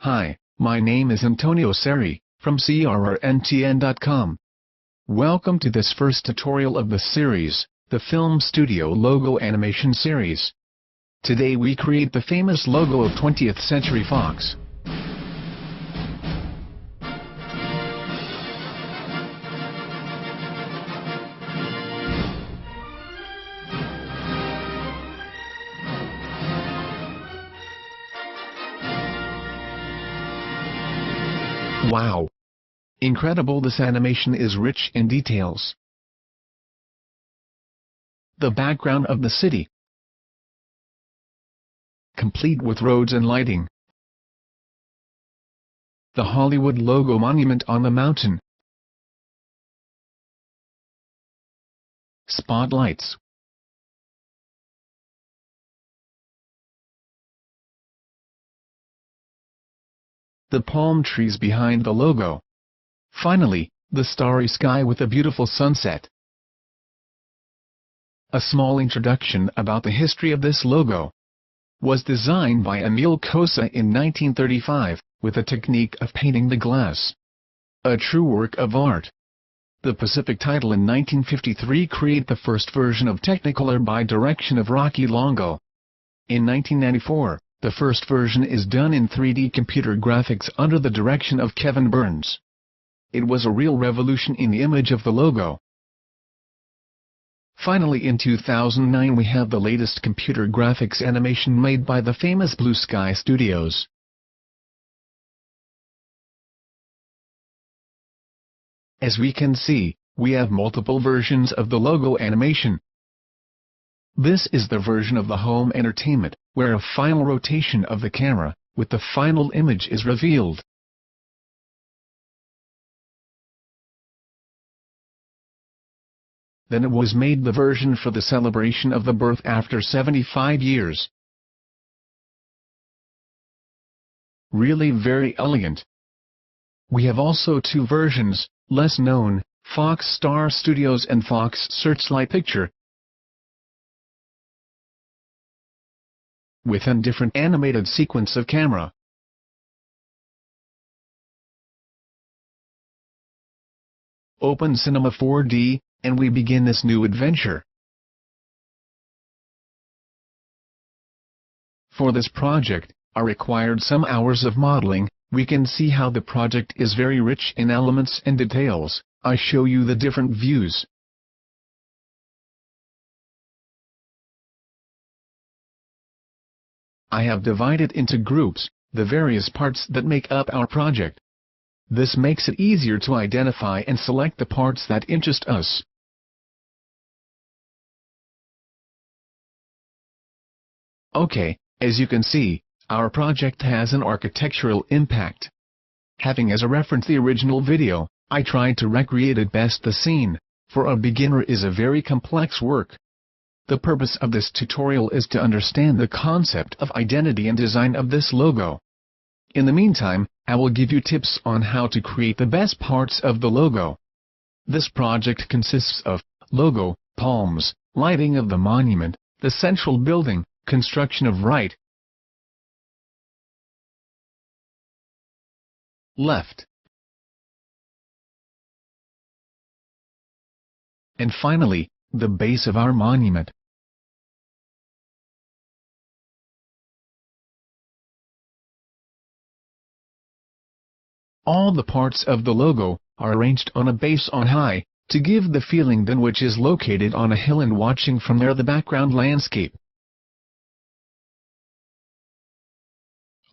Hi, my name is Antonio Seri, from crrntn.com. Welcome to this first tutorial of the series, the Film Studio Logo Animation Series. Today we create the famous logo of 20th Century Fox. Wow! Incredible, this animation is rich in details. The background of the city, complete with roads and lighting. The Hollywood logo monument on the mountain. Spotlights. The palm trees behind the logo. Finally, the starry sky with a beautiful sunset. A small introduction about the history of this logo. Was designed by Emil Kosa in 1935, with a technique of painting the glass. A true work of art. The Pacific title in 1953 created the first version of Technicolor by direction of Rocky Longo. In 1994, the first version is done in 3D computer graphics under the direction of Kevin Burns. It was a real revolution in the image of the logo. Finally, in 2009 we have the latest computer graphics animation made by the famous Blue Sky Studios. As we can see, we have multiple versions of the logo animation. This is the version of the home entertainment, where a final rotation of the camera, with the final image is revealed. Then it was made the version for the celebration of the birth after 75 years. Really very elegant. We have also two versions, less known, Fox Star Studios and Fox Searchlight Picture, with a different animated sequence of camera. Open Cinema 4D, and we begin this new adventure. For this project, are required some hours of modeling. We can see how the project is very rich in elements and details. I show you the different views. I have divided into groups, the various parts that make up our project. This makes it easier to identify and select the parts that interest us. Okay, as you can see, our project has an architectural impact. Having as a reference the original video, I tried to recreate it best. The scene, for a beginner, is a very complex work. The purpose of this tutorial is to understand the concept of identity and design of this logo. In the meantime, I will give you tips on how to create the best parts of the logo. This project consists of logo, palms, lighting of the monument, the central building, construction of right, left, and finally, the base of our monument. All the parts of the logo are arranged on a base on high, to give the feeling then which is located on a hill and watching from there the background landscape.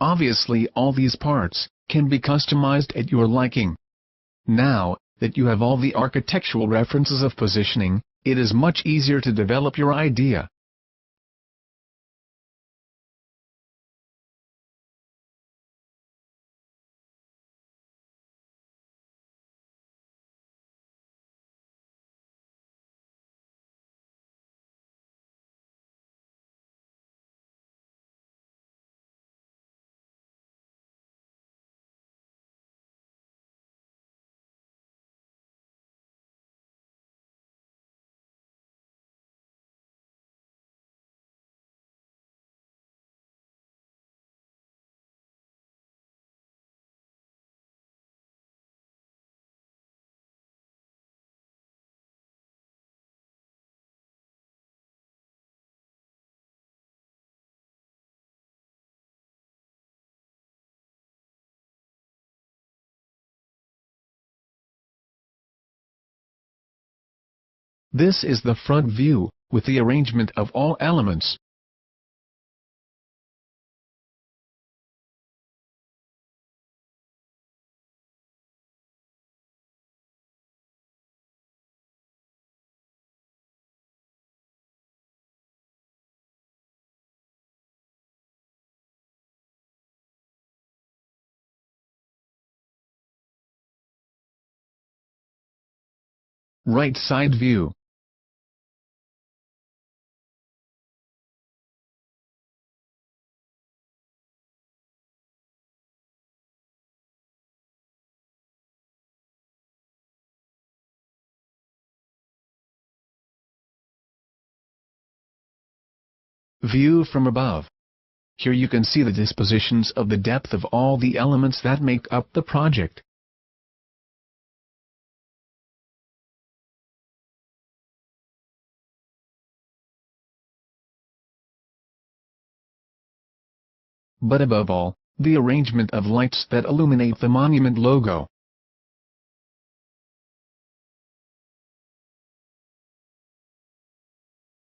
Obviously all these parts can be customized at your liking. Now that you have all the architectural references of positioning, it is much easier to develop your idea. This is the front view, with the arrangement of all elements. Right side view. View from above. Here you can see the dispositions of the depth of all the elements that make up the project. But above all, the arrangement of lights that illuminate the monument logo.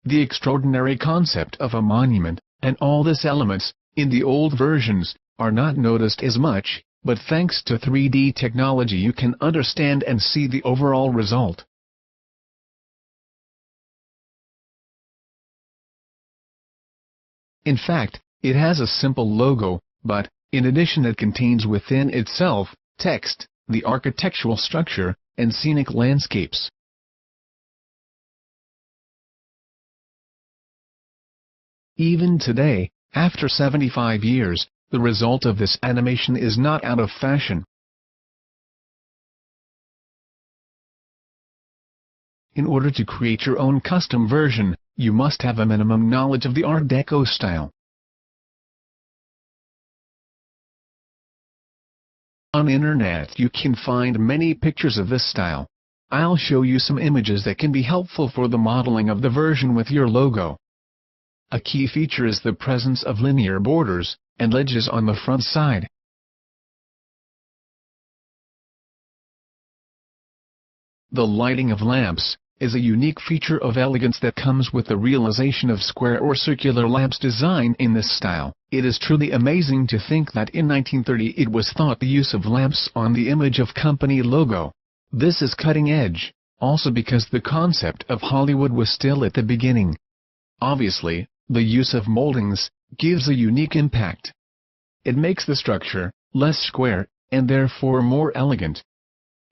The extraordinary concept of a monument, and all these elements, in the old versions, are not noticed as much, but thanks to 3D technology you can understand and see the overall result. In fact, it has a simple logo, but, in addition it contains within itself, text, the architectural structure, and scenic landscapes. Even today, after 75 years, the result of this animation is not out of fashion. In order to create your own custom version, you must have a minimum knowledge of the Art Deco style. On the internet you can find many pictures of this style. I'll show you some images that can be helpful for the modeling of the version with your logo. A key feature is the presence of linear borders and ledges on the front side. The lighting of lamps is a unique feature of elegance that comes with the realization of square or circular lamps designed in this style. It is truly amazing to think that in 1930 it was thought the use of lamps on the image of company logo. This is cutting edge, also because the concept of Hollywood was still at the beginning. Obviously, the use of moldings gives a unique impact. It makes the structure less square, and therefore more elegant.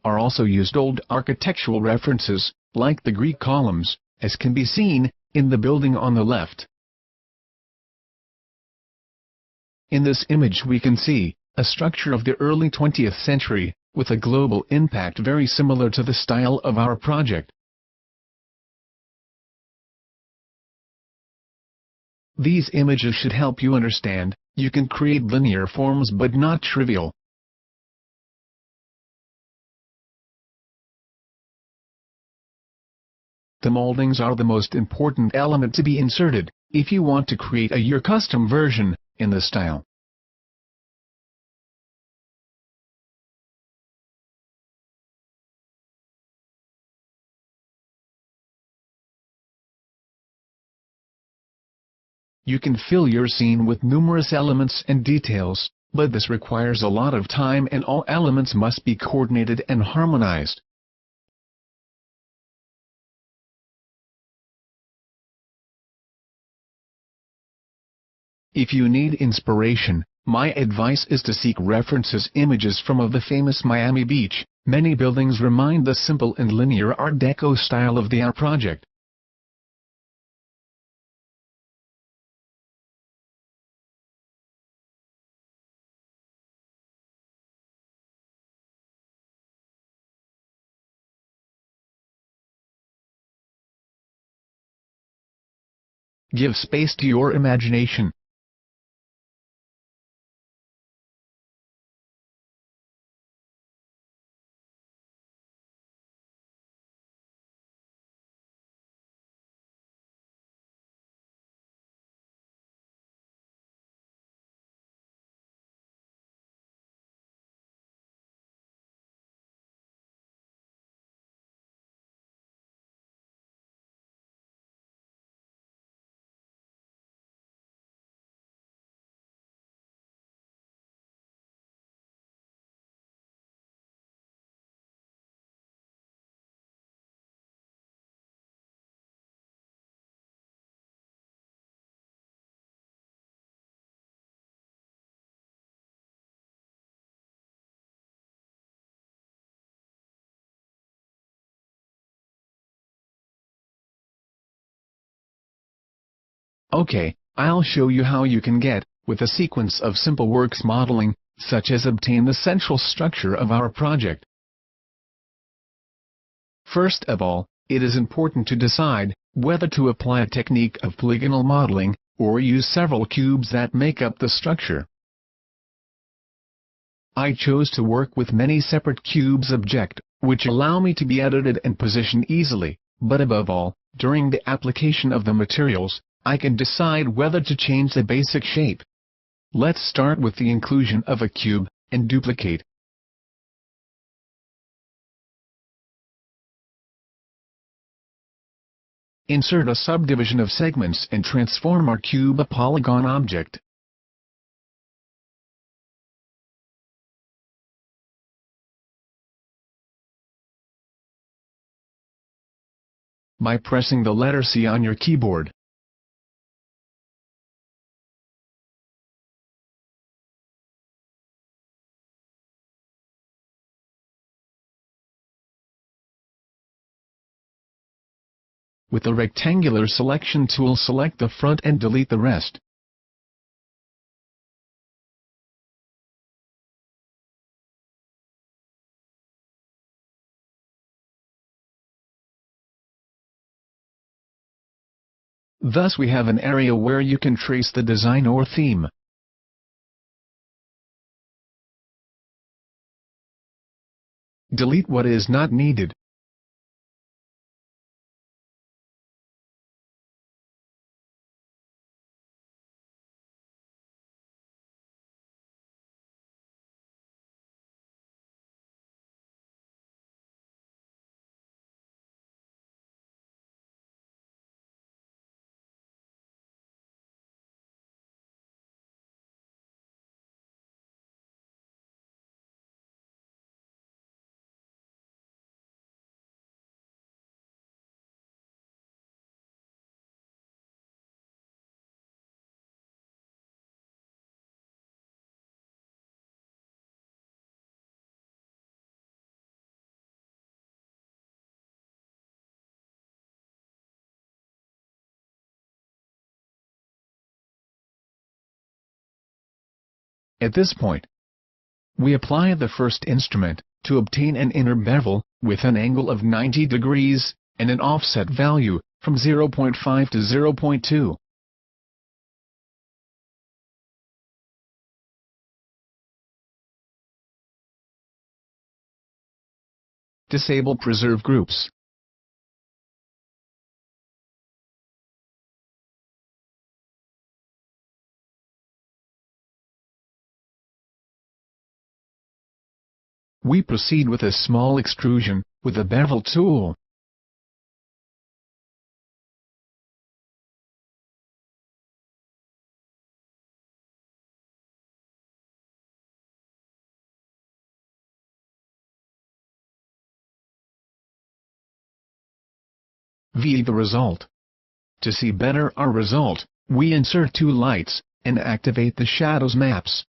Are also used old architectural references, like the Greek columns, as can be seen in the building on the left. In this image we can see a structure of the early 20th century, with a global impact very similar to the style of our project. These images should help you understand, you can create linear forms but not trivial. The moldings are the most important element to be inserted, if you want to create your custom version, in the style. You can fill your scene with numerous elements and details, but this requires a lot of time and all elements must be coordinated and harmonized. If you need inspiration, my advice is to seek references images from of the famous Miami Beach. Many buildings remind the simple and linear Art Deco style of the Art project. Give space to your imagination. Okay, I'll show you how you can get, with a sequence of simple works modeling, such as obtain the central structure of our project. First of all, it is important to decide whether to apply a technique of polygonal modeling, or use several cubes that make up the structure. I chose to work with many separate cubes object, which allow me to be edited and positioned easily, but above all, during the application of the materials, I can decide whether to change the basic shape. Let's start with the inclusion of a cube, and duplicate. Insert a subdivision of segments and transform our cube a polygon object. By pressing the letter C on your keyboard. With the rectangular selection tool, select the front and delete the rest. Thus we have an area where you can trace the design or theme. Delete what is not needed. At this point, we apply the first instrument, to obtain an inner bevel, with an angle of 90 degrees, and an offset value, from 0.5 to 0.2. Disable preserve groups. We proceed with a small extrusion, with the bevel tool. View the result. To see better our result, we insert two lights, and activate the shadows maps.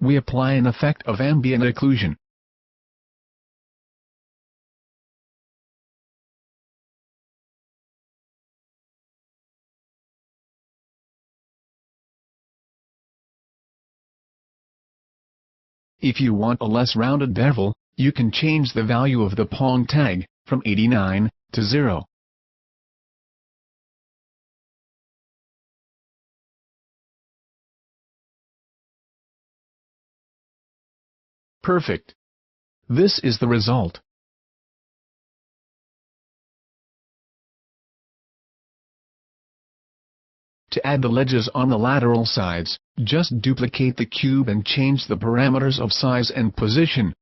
We apply an effect of ambient occlusion. If you want a less rounded bevel, you can change the value of the Pong tag, from 89 to 0. Perfect. This is the result. To add the ledges on the lateral sides, just duplicate the cube and change the parameters of size and position.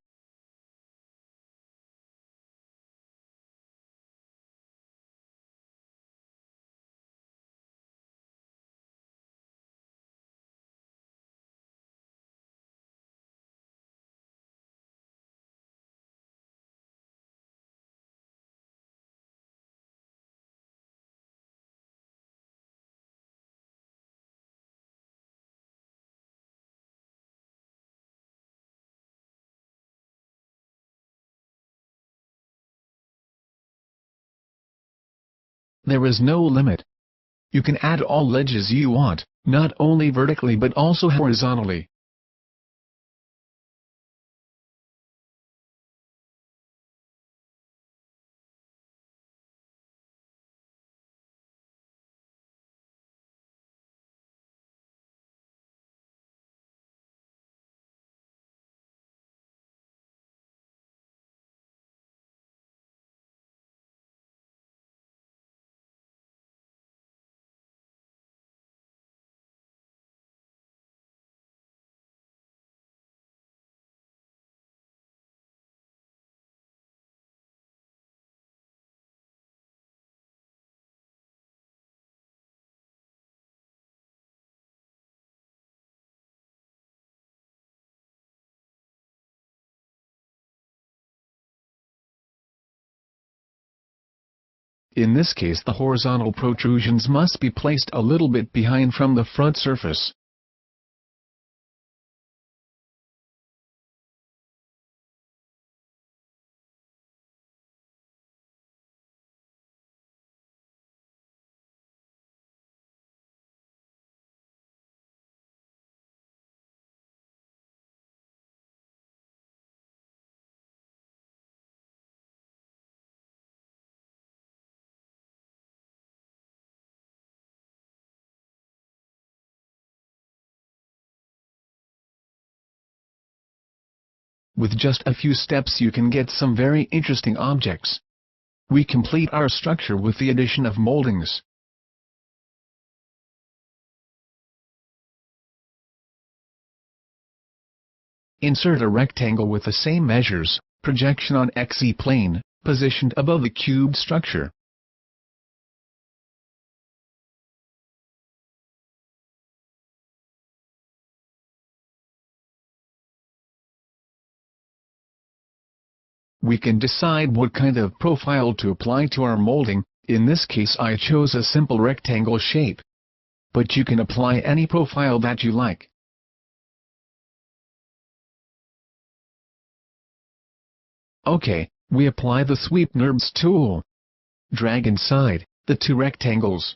There is no limit. You can add all edges you want, not only vertically but also horizontally. In this case, the horizontal protrusions must be placed a little bit behind from the front surface. With just a few steps you can get some very interesting objects. We complete our structure with the addition of moldings. Insert a rectangle with the same measures, projection on XY plane, positioned above the cube structure. We can decide what kind of profile to apply to our molding. In this case I chose a simple rectangle shape. But you can apply any profile that you like. OK, we apply the Sweep NURBS tool. Drag inside the two rectangles.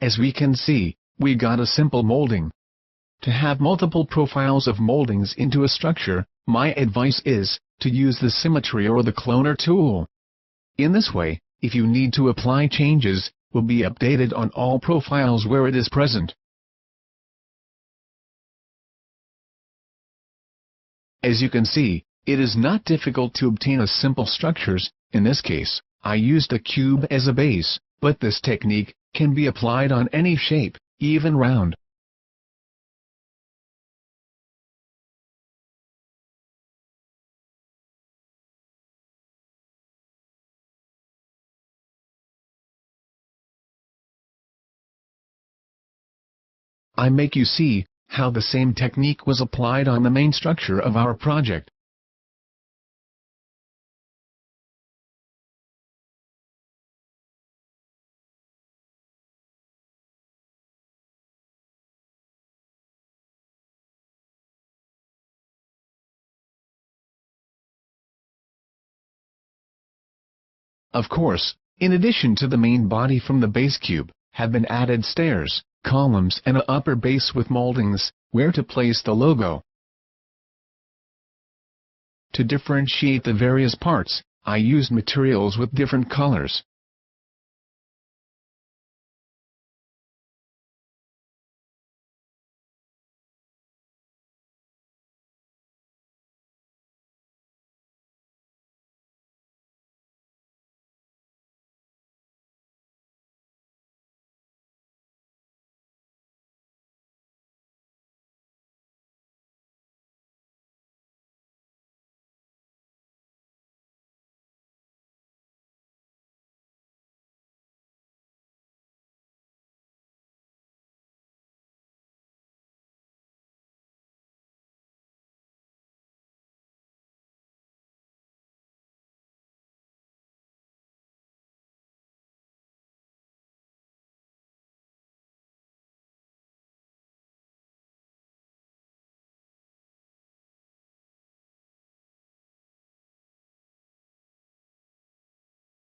As we can see, we got a simple molding. To have multiple profiles of moldings into a structure, my advice is to use the Symmetry or the Cloner tool. In this way, if you need to apply changes, will be updated on all profiles where it is present. As you can see, it is not difficult to obtain a simple structures. In this case, I used a cube as a base, but this technique can be applied on any shape, even round. I make you see how the same technique was applied on the main structure of our project. Of course, in addition to the main body from the base cube, have been added stairs, columns and an upper base with moldings, where to place the logo. To differentiate the various parts, I used materials with different colors.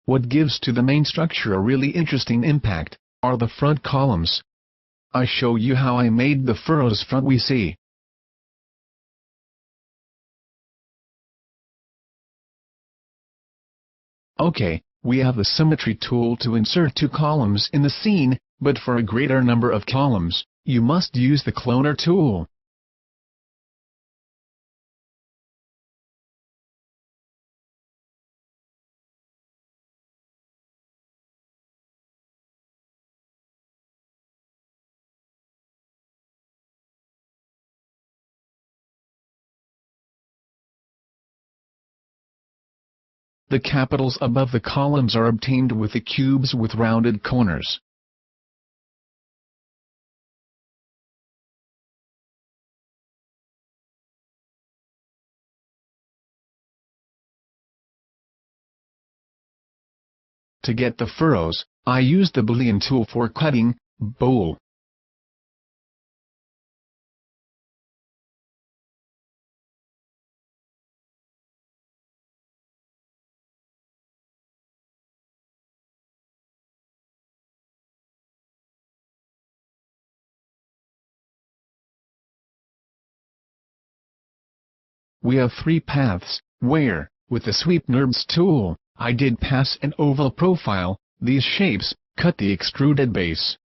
What gives to the main structure a really interesting impact are the front columns. I show you how I made the furrows front we see. Okay, we have the symmetry tool to insert 2 columns in the scene, but for a greater number of columns, you must use the cloner tool. The capitals above the columns are obtained with the cubes with rounded corners. To get the furrows, I use the Boolean tool for cutting, bool. We have 3 paths, where, with the Sweep NURBS tool, I did pass an oval profile, these shapes, cut the extruded base.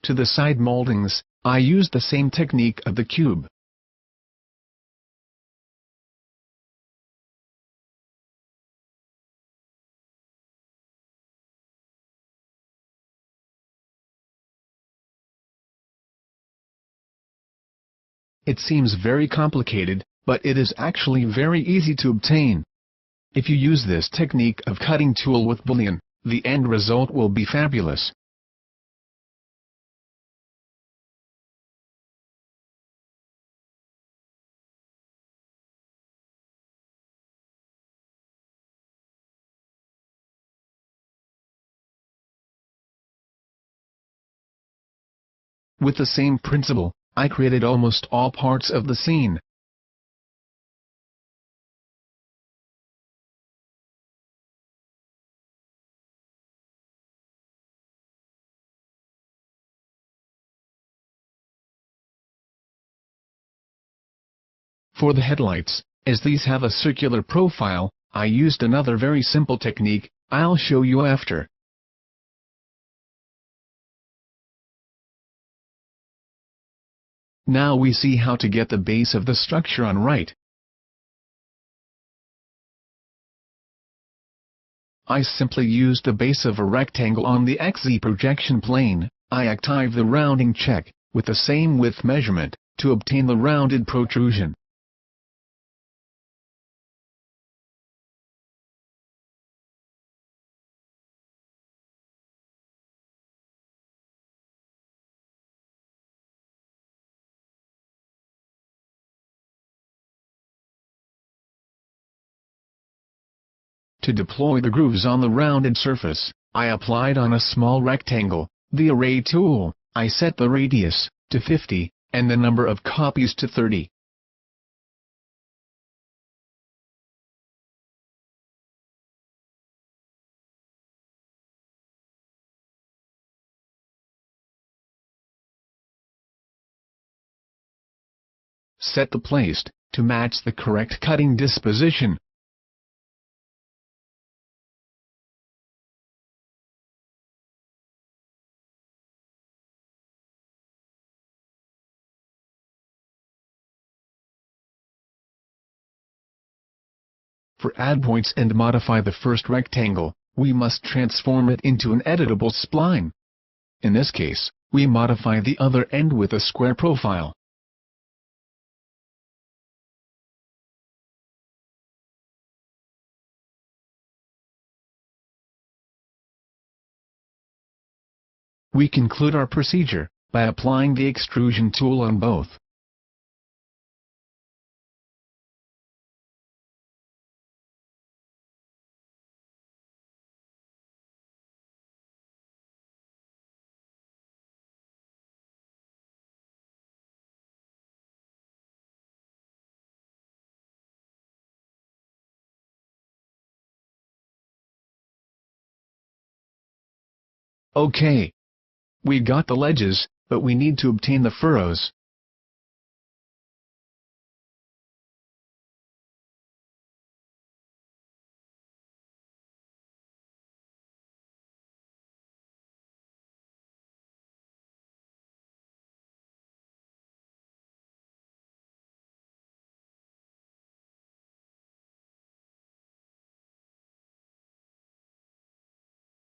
To the side moldings, I used the same technique of the cube. It seems very complicated, but it is actually very easy to obtain. If you use this technique of cutting tool with Boolean, the end result will be fabulous. With the same principle, I created almost all parts of the scene. For the headlights, as these have a circular profile, I used another very simple technique, I'll show you after. Now we see how to get the base of the structure on right. I simply used the base of a rectangle on the XZ projection plane. I active the rounding check, with the same width measurement, to obtain the rounded protrusion. To deploy the grooves on the rounded surface, I applied on a small rectangle, the Array tool. I set the radius to 50, and the number of copies to 30. Set the placed to match the correct cutting disposition. For add points and modify the first rectangle, we must transform it into an editable spline. In this case, we modify the other end with a square profile. We conclude our procedure by applying the extrusion tool on both. Okay. We got the ledges, but we need to obtain the furrows.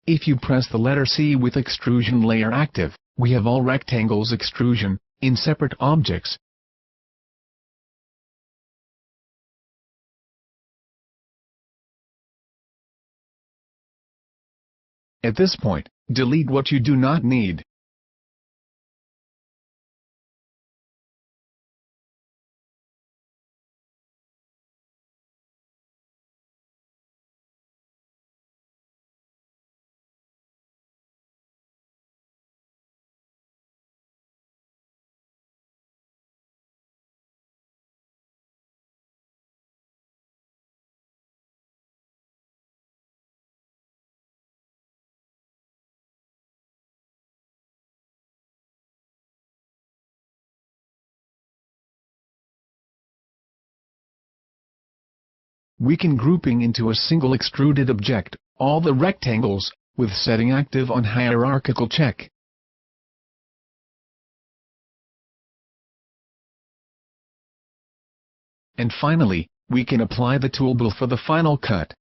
If you press the letter C with extrusion layer active, we have all rectangles extrusion, in separate objects. At this point, delete what you do not need. We can grouping into a single extruded object, all the rectangles, with setting active on hierarchical check. And finally, we can apply the toolbar for the final cut.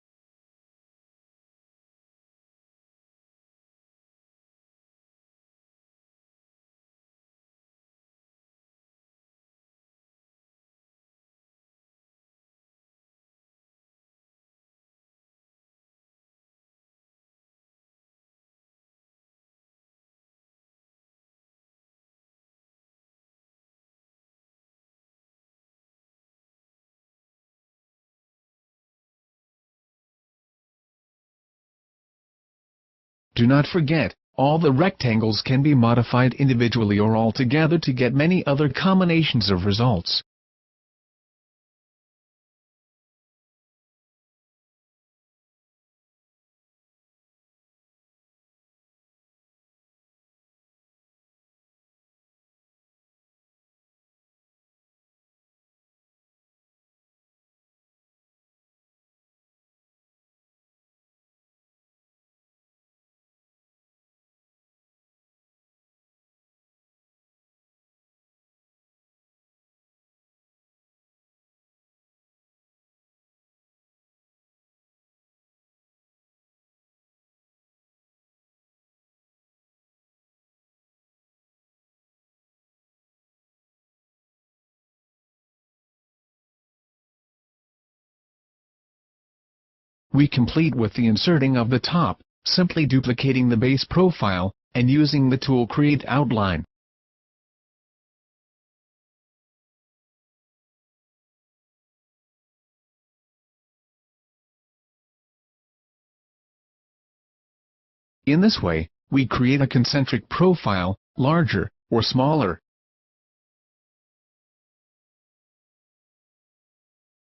Do not forget, all the rectangles can be modified individually or all together to get many other combinations of results. We complete with the inserting of the top, simply duplicating the base profile, and using the tool Create Outline. In this way, we create a concentric profile, larger or smaller.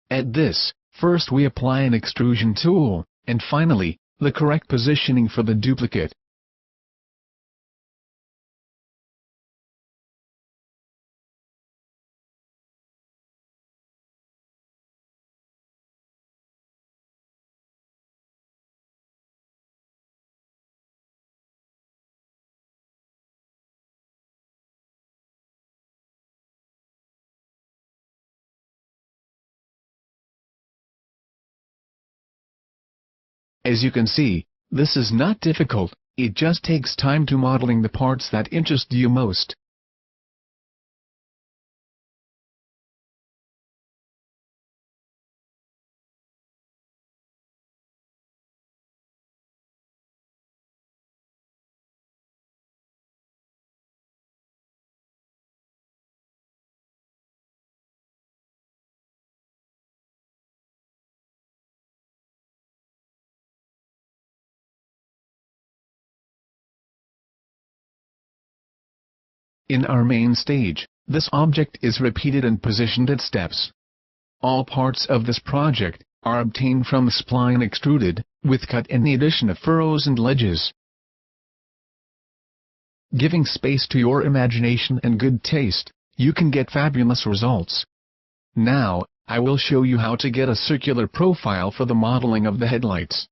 At this, first we apply an extrusion tool, and finally, the correct positioning for the duplicate. As you can see, this is not difficult, it just takes time to modeling the parts that interest you most. In our main stage, this object is repeated and positioned at steps. All parts of this project are obtained from the spline extruded, with cut and the addition of furrows and ledges. Giving space to your imagination and good taste, you can get fabulous results. Now, I will show you how to get a circular profile for the modeling of the headlights.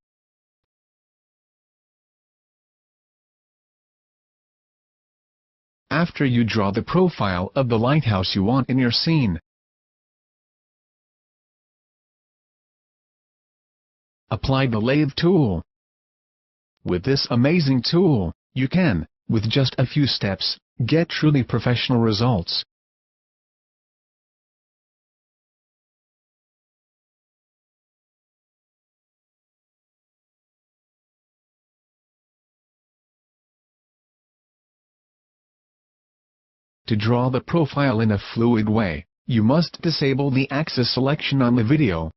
After you draw the profile of the lighthouse you want in your scene, apply the lathe tool. With this amazing tool, you can, with just a few steps, get truly professional results. To draw the profile in a fluid way, you must disable the axis selection on the video.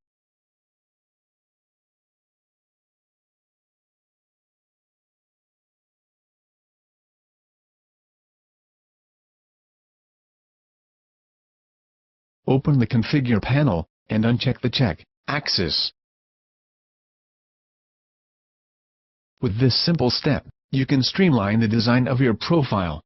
Open the Configure panel, and uncheck the check axis. With this simple step, you can streamline the design of your profile.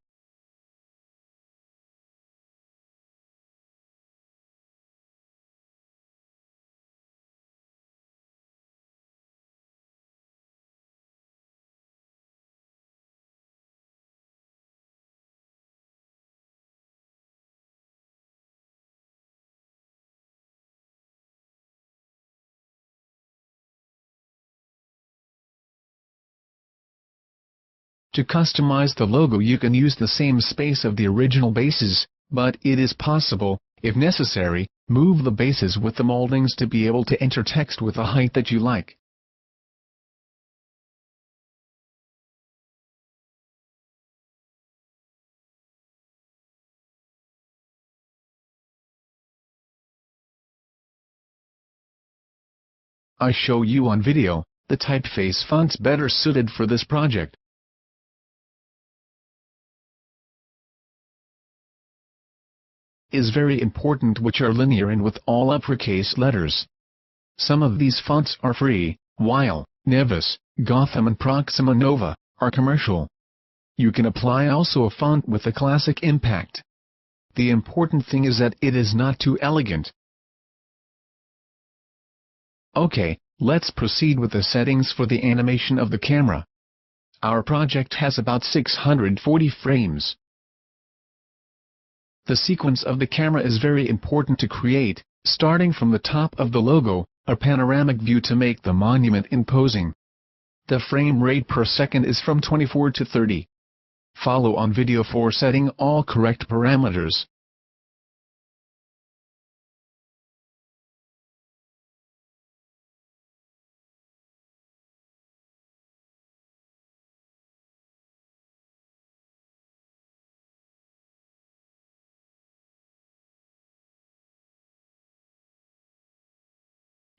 To customize the logo, you can use the same space of the original bases, but it is possible, if necessary, move the bases with the moldings to be able to enter text with a height that you like. I show you on video, the typeface fonts better suited for this project. Is very important which are linear and with all uppercase letters. Some of these fonts are free, while Nevis, Gotham and Proxima Nova are commercial. You can apply also a font with a classic impact. The important thing is that it is not too elegant. Okay, let's proceed with the settings for the animation of the camera. Our project has about 640 frames. The sequence of the camera is very important to create, starting from the top of the logo, a panoramic view to make the monument imposing. The frame rate per second is from 24 to 30. Follow on video for setting all correct parameters.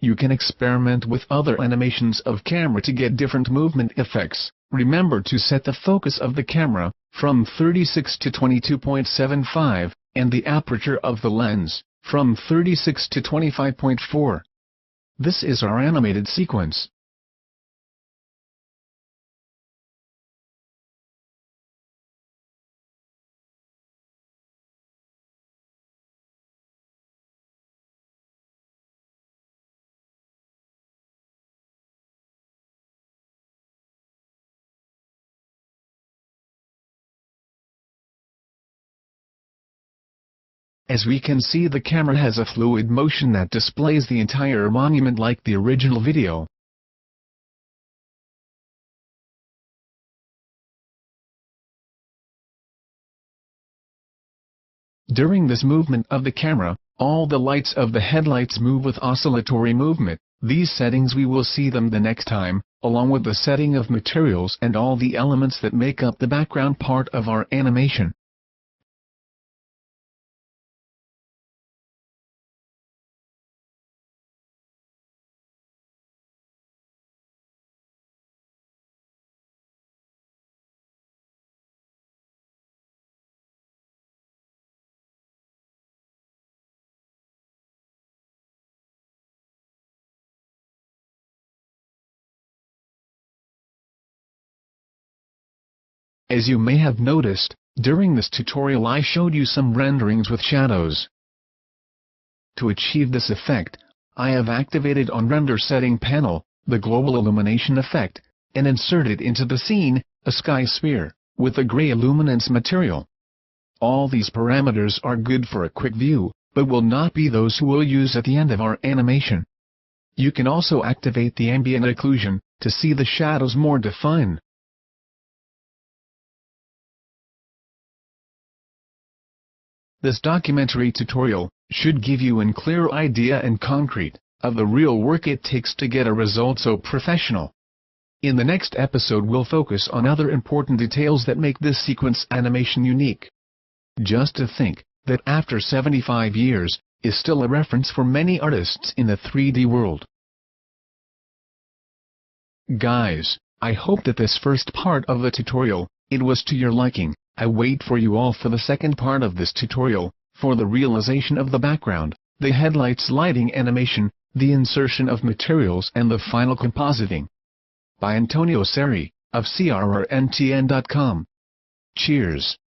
You can experiment with other animations of camera to get different movement effects. Remember to set the focus of the camera from 36 to 22.75 and the aperture of the lens from 36 to 25.4. This is our animated sequence. As we can see, the camera has a fluid motion that displays the entire monument like the original video. During this movement of the camera, all the lights of the headlights move with oscillatory movement. These settings we will see them the next time, along with the setting of materials and all the elements that make up the background part of our animation. As you may have noticed, during this tutorial I showed you some renderings with shadows. To achieve this effect, I have activated on Render Setting panel, the Global Illumination effect, and inserted into the scene, a sky sphere, with a gray luminance material. All these parameters are good for a quick view, but will not be those who will use at the end of our animation. You can also activate the ambient occlusion, to see the shadows more defined. This documentary tutorial should give you a clear idea and concrete of the real work it takes to get a result so professional. In the next episode we'll focus on other important details that make this sequence animation unique. Just to think that after 75 years is still a reference for many artists in the 3D world. Guys, I hope that this first part of the tutorial, it was to your liking. I wait for you all for the second part of this tutorial, for the realization of the background, the headlights lighting animation, the insertion of materials and the final compositing. By Antonio Seri, of crrntn.com. Cheers.